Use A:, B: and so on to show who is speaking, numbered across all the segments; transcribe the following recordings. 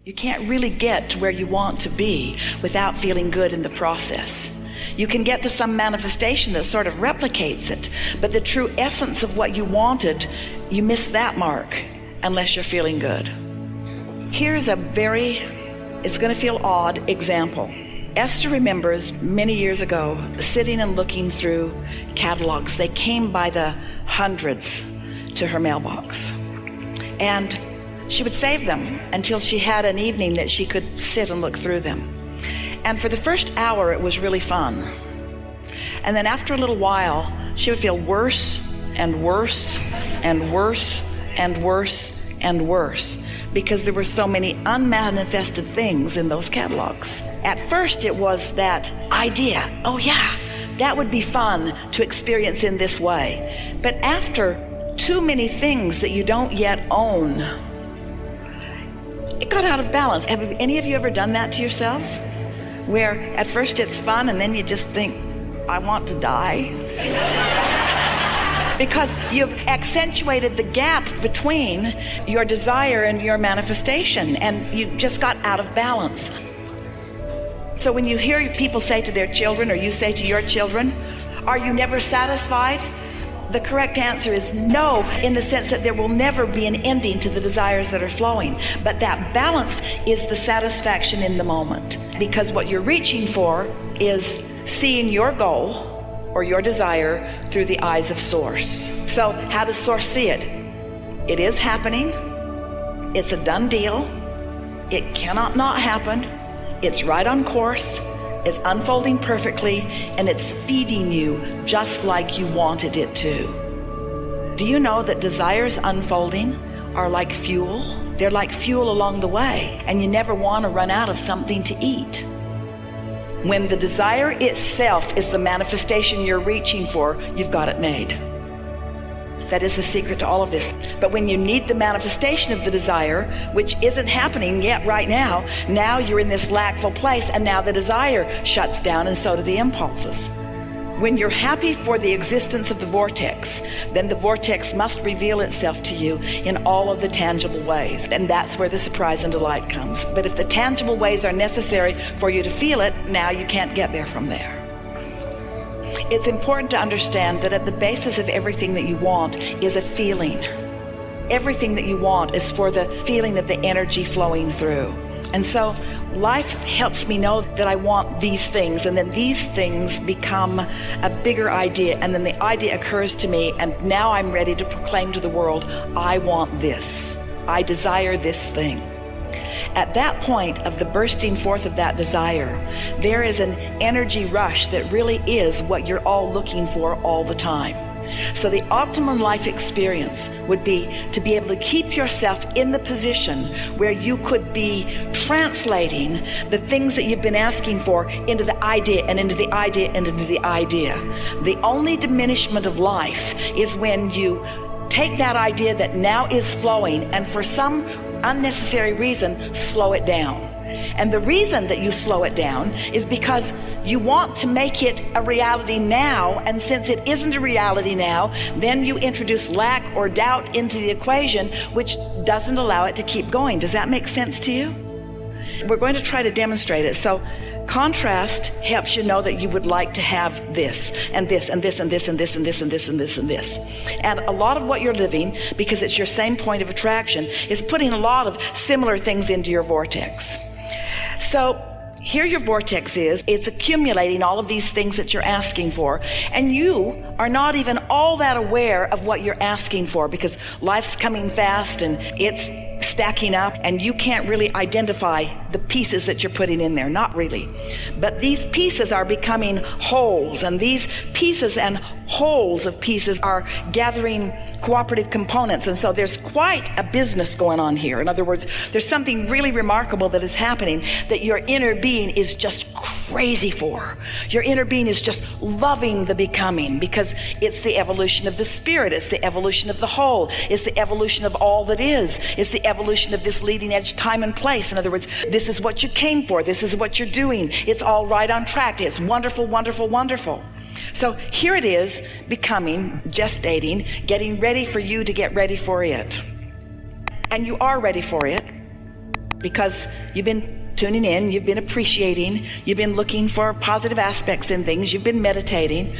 A: You can't really get to where you want to be without feeling good in the process. You can get to some manifestation that sort of replicates it, but the true essence of what you wanted, you miss that mark unless you're feeling good. Here's it's going to feel odd example. Esther remembers many years ago sitting and looking through catalogs. They came by the hundreds to her mailbox. And she would save them until she had an evening that she could sit and look through them. And for the first hour, it was really fun. And then after a little while, she would feel worse and worse and worse and worse and worse because there were so many unmanifested things in those catalogs. At first, it was that idea, oh yeah, that would be fun to experience in this way. But after too many things that you don't yet own, it got out of balance. Have any of you ever done that to yourselves? Where at first it's fun and then you just think, I want to die. Because you've accentuated the gap between your desire and your manifestation, and you just got out of balance. So when you hear people say to their children, or you say to your children, are you never satisfied? The correct answer is no, in the sense that there will never be an ending to the desires that are flowing. But that balance is the satisfaction in the moment. Because what you're reaching for is seeing your goal or your desire through the eyes of Source. So how does Source see it? It is happening. It's a done deal. It cannot not happen. It's right on course. It's unfolding perfectly, and it's feeding you just like you wanted it to. Do you know that desires unfolding are like fuel? They're like fuel along the way, and you never want to run out of something to eat. When the desire itself is the manifestation you're reaching for, you've got it made. That is the secret to all of this. But when you need the manifestation of the desire, which isn't happening yet right now, now you're in this lackful place, and now the desire shuts down, and so do the impulses. When you're happy for the existence of the vortex, then the vortex must reveal itself to you in all of the tangible ways. And that's where the surprise and delight comes. But if the tangible ways are necessary for you to feel it, now you can't get there from there. It's important to understand that at the basis of everything that you want is a feeling. Everything that you want is for the feeling of the energy flowing through. And so life helps me know that I want these things, and then these things become a bigger idea, and then the idea occurs to me, and now I'm ready to proclaim to the world, I want this. I desire this thing. At that point of the bursting forth of that desire, there is an energy rush that really is what you're all looking for all the time. So the optimum life experience would be to be able to keep yourself in the position where you could be translating the things that you've been asking for into the idea, and into the idea, and into the idea. The only diminishment of life is when you take that idea that now is flowing, and for some unnecessary reason, slow it down. And the reason that you slow it down is because you want to make it a reality now, and since it isn't a reality now, then you introduce lack or doubt into the equation, which doesn't allow it to keep going. Does that make sense to you? We're going to try to demonstrate it. So contrast helps you know that you would like to have this and this and this and this and this and this and this and this and this. And a lot of what you're living, because it's your same point of attraction, is putting a lot of similar things into your vortex. So here your vortex is, it's accumulating all of these things that you're asking for, and you are not even all that aware of what you're asking for, because life's coming fast and it's stacking up, and you can't really identify the pieces that you're putting in there, not really. But these pieces are becoming wholes, and these pieces and wholes of pieces are gathering cooperative components, and so there's quite a business going on here. In other words, there's something really remarkable that is happening that your inner being is just crazy for. Your inner being is just loving the becoming, because it's the evolution of the spirit, it's the evolution of the whole, it's the evolution of all that is, it's the evolution of this leading edge time and place. In other words, this is what you came for, this is what you're doing, it's all right on track, it's wonderful, wonderful, wonderful. So here it is, becoming, gestating, getting ready for you to get ready for it. And you are ready for it, because you've been tuning in, you've been appreciating, you've been looking for positive aspects in things, you've been meditating,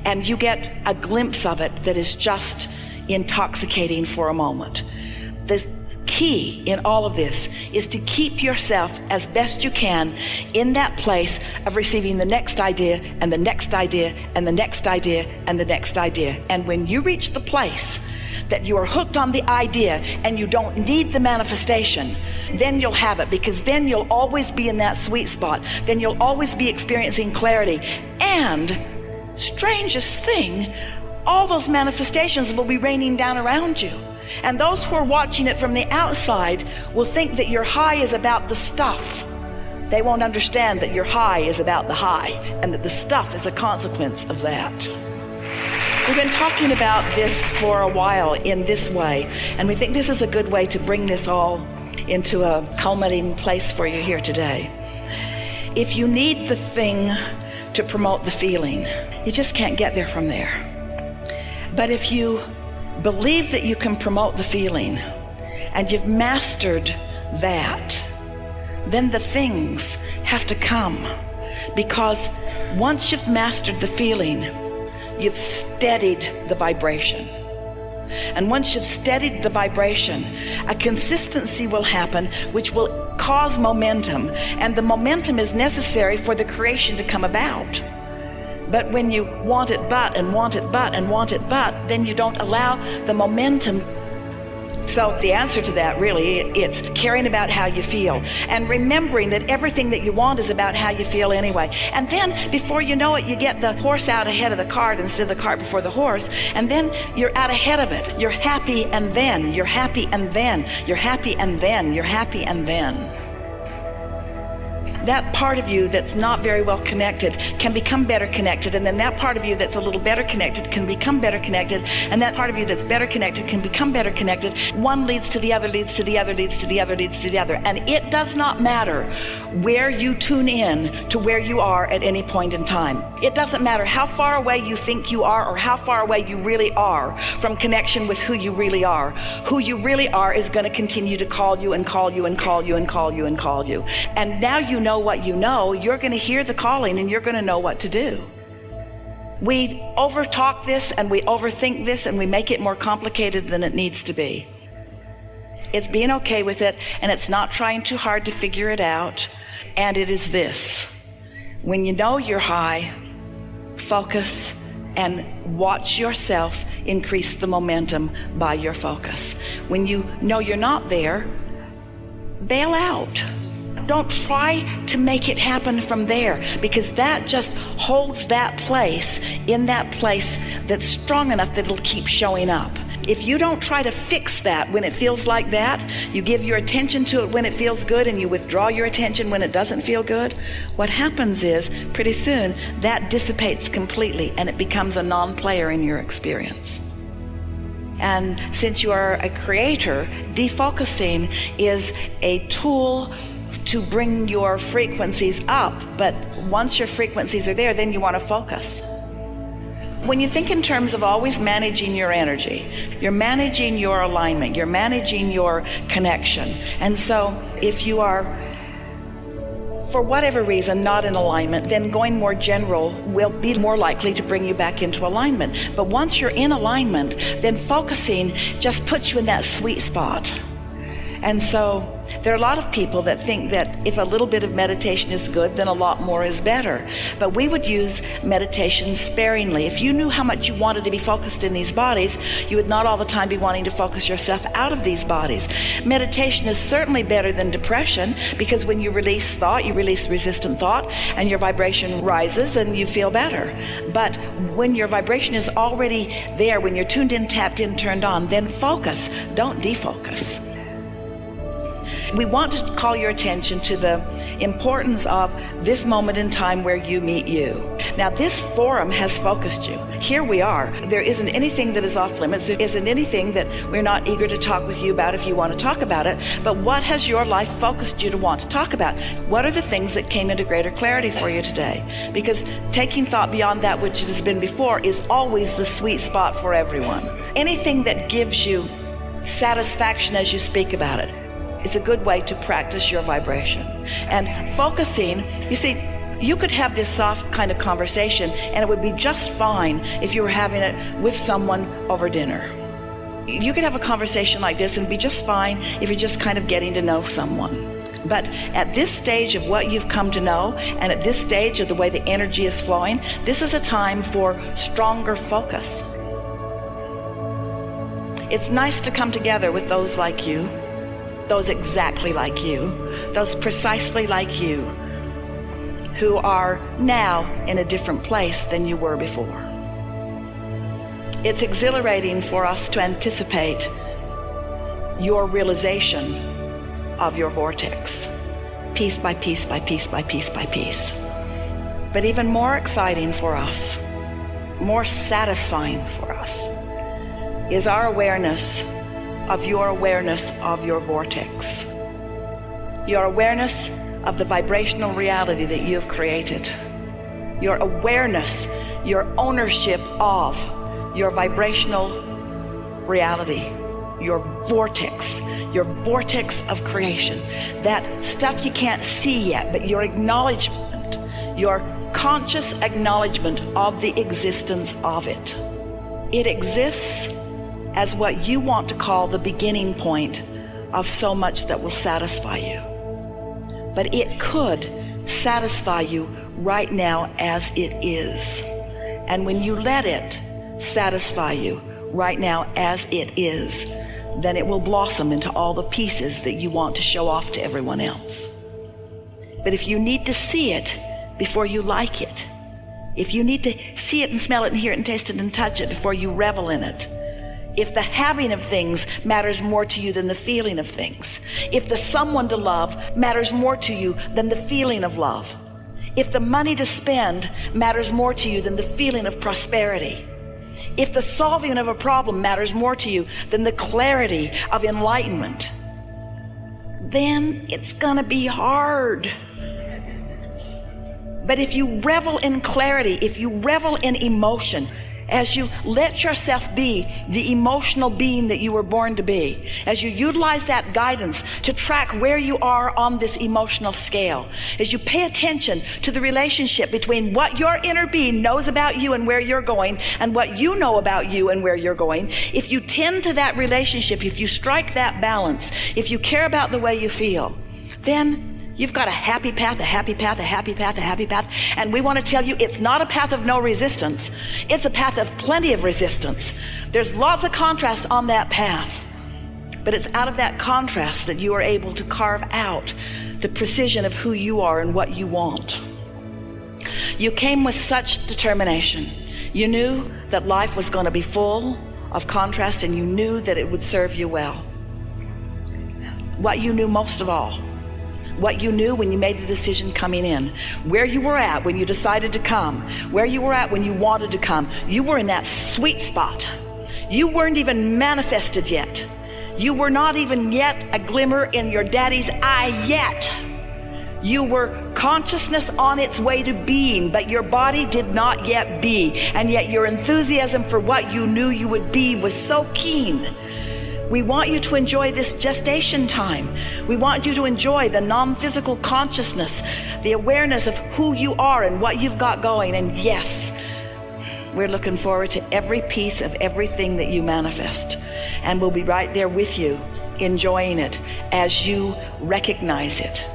A: and you get a glimpse of it that is just intoxicating for a moment. The key in all of this is to keep yourself as best you can in that place of receiving the next idea and the next idea and the next idea and the next idea. And when you reach the place that you are hooked on the idea and you don't need the manifestation, then you'll have it, because then you'll always be in that sweet spot. Then you'll always be experiencing clarity. And strangest thing, all those manifestations will be raining down around you. And those who are watching it from the outside will think that your high is about the stuff. They won't understand that your high is about the high, and that the stuff is a consequence of that. We've been talking about this for a while in this way, and we think this is a good way to bring this all into a culminating place for you here today. If you need the thing to promote the feeling, you just can't get there from there. But if you believe that you can promote the feeling and you've mastered that, then the things have to come, because once you've mastered the feeling, you've steadied the vibration. And once you've steadied the vibration, a consistency will happen which will cause momentum, and the momentum is necessary for the creation to come about. But when you want it but and want it but and want it but, then you don't allow the momentum. So the answer to that really, it's caring about how you feel and remembering that everything that you want is about how you feel anyway. And then before you know it, you get the horse out ahead of the cart instead of the cart before the horse, and then you're out ahead of it. You're happy, and then you're happy, and then you're happy, and then you're happy, and then that part of you that's not very well connected can become better connected, and then that part of you that's a little better connected can become better connected, and that part of you that's better connected can become better connected. One leads to the other, leads to the other, leads to the other, leads to the other. And it does not matter where you tune in to where you are at any point in time. It doesn't matter how far away you think you are or how far away you really are from connection with who you really are. Who you really are is going to continue to call you and call you and call you and call you and call you. And now you know what you know, you're going to hear the calling and you're going to know what to do. We overtalk this and we overthink this and we make it more complicated than it needs to be. It's being okay with it, and it's not trying too hard to figure it out. And it is this: when you know you're high, focus and watch yourself increase the momentum by your focus. When you know you're not there, bail out. Don't try to make it happen from there, because that just holds that place in that place that's strong enough that it'll keep showing up. If you don't try to fix that when it feels like that, you give your attention to it when it feels good and you withdraw your attention when it doesn't feel good, what happens is pretty soon that dissipates completely and it becomes a non-player in your experience. And since you are a creator, defocusing is a tool to bring your frequencies up. But once your frequencies are there, then you want to focus. When you think in terms of always managing your energy, you're managing your alignment, you're managing your connection. And so if you are, for whatever reason, not in alignment, then going more general will be more likely to bring you back into alignment. But once you're in alignment, then focusing just puts you in that sweet spot. And so there are a lot of people that think that if a little bit of meditation is good, then a lot more is better. But we would use meditation sparingly. If you knew how much you wanted to be focused in these bodies, you would not all the time be wanting to focus yourself out of these bodies. Meditation is certainly better than depression, because when you release thought, you release resistant thought, and your vibration rises and you feel better. But when your vibration is already there, when you're tuned in, tapped in, turned on, then focus, don't defocus. We want to call your attention to the importance of this moment in time where you meet you. Now, this forum has focused you. Here we are. There isn't anything that is off limits. There isn't anything that we're not eager to talk with you about if you want to talk about it. But what has your life focused you to want to talk about? What are the things that came into greater clarity for you today? Because taking thought beyond that which it has been before is always the sweet spot for everyone. Anything that gives you satisfaction as you speak about it, It's a good way to practice your vibration. And focusing, you see, you could have this soft kind of conversation and it would be just fine if you were having it with someone over dinner. You could have a conversation like this and be just fine if you're just kind of getting to know someone. But at this stage of what you've come to know, and at this stage of the way the energy is flowing, this is a time for stronger focus. It's nice to come together with those like you, those exactly like you, those precisely like you, who are now in a different place than you were before. It's exhilarating for us to anticipate your realization of your vortex, piece by piece by piece by piece by piece. But even more exciting for us, more satisfying for us, is our awareness of your vortex, your awareness of the vibrational reality that you've created, your awareness, your ownership of your vibrational reality, your vortex of creation, that stuff you can't see yet, but your acknowledgement, your conscious acknowledgement of the existence of it. It exists as what you want to call the beginning point of so much that will satisfy you. But it could satisfy you right now as it is. And when you let it satisfy you right now as it is, then it will blossom into all the pieces that you want to show off to everyone else. But if you need to see it before you like it, if you need to see it and smell it and hear it and taste it and touch it before you revel in it, if the having of things matters more to you than the feeling of things, if the someone to love matters more to you than the feeling of love, if the money to spend matters more to you than the feeling of prosperity, if the solving of a problem matters more to you than the clarity of enlightenment, then it's gonna be hard. But if you revel in clarity, if you revel in emotion, as you let yourself be the emotional being that you were born to be, as you utilize that guidance to track where you are on this emotional scale, as you pay attention to the relationship between what your inner being knows about you and where you're going and what you know about you and where you're going, if you tend to that relationship, if you strike that balance, if you care about the way you feel, then you've got a happy path, a happy path, a happy path, a happy path. And we want to tell you it's not a path of no resistance. It's a path of plenty of resistance. There's lots of contrast on that path. But it's out of that contrast that you are able to carve out the precision of who you are and what you want. You came with such determination. You knew that life was going to be full of contrast, and you knew that it would serve you well. What you knew most of all, what you knew when you made the decision coming in, where you were at when you decided to come, where you were at when you wanted to come, you were in that sweet spot. You weren't even manifested yet. You were not even yet a glimmer in your daddy's eye yet. You were consciousness on its way to being, but your body did not yet be, and yet your enthusiasm for what you knew you would be was so keen. We want you to enjoy this gestation time. We want you to enjoy the non-physical consciousness, the awareness of who you are and what you've got going. And yes, we're looking forward to every piece of everything that you manifest. And we'll be right there with you, enjoying it as you recognize it.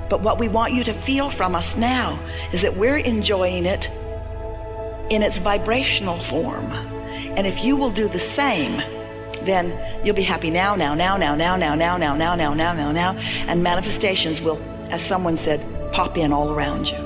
A: But what we want you to feel from us now is that we're enjoying it in its vibrational form. And if you will do the same, then you'll be happy now, and manifestations will, as someone said, pop in all around you.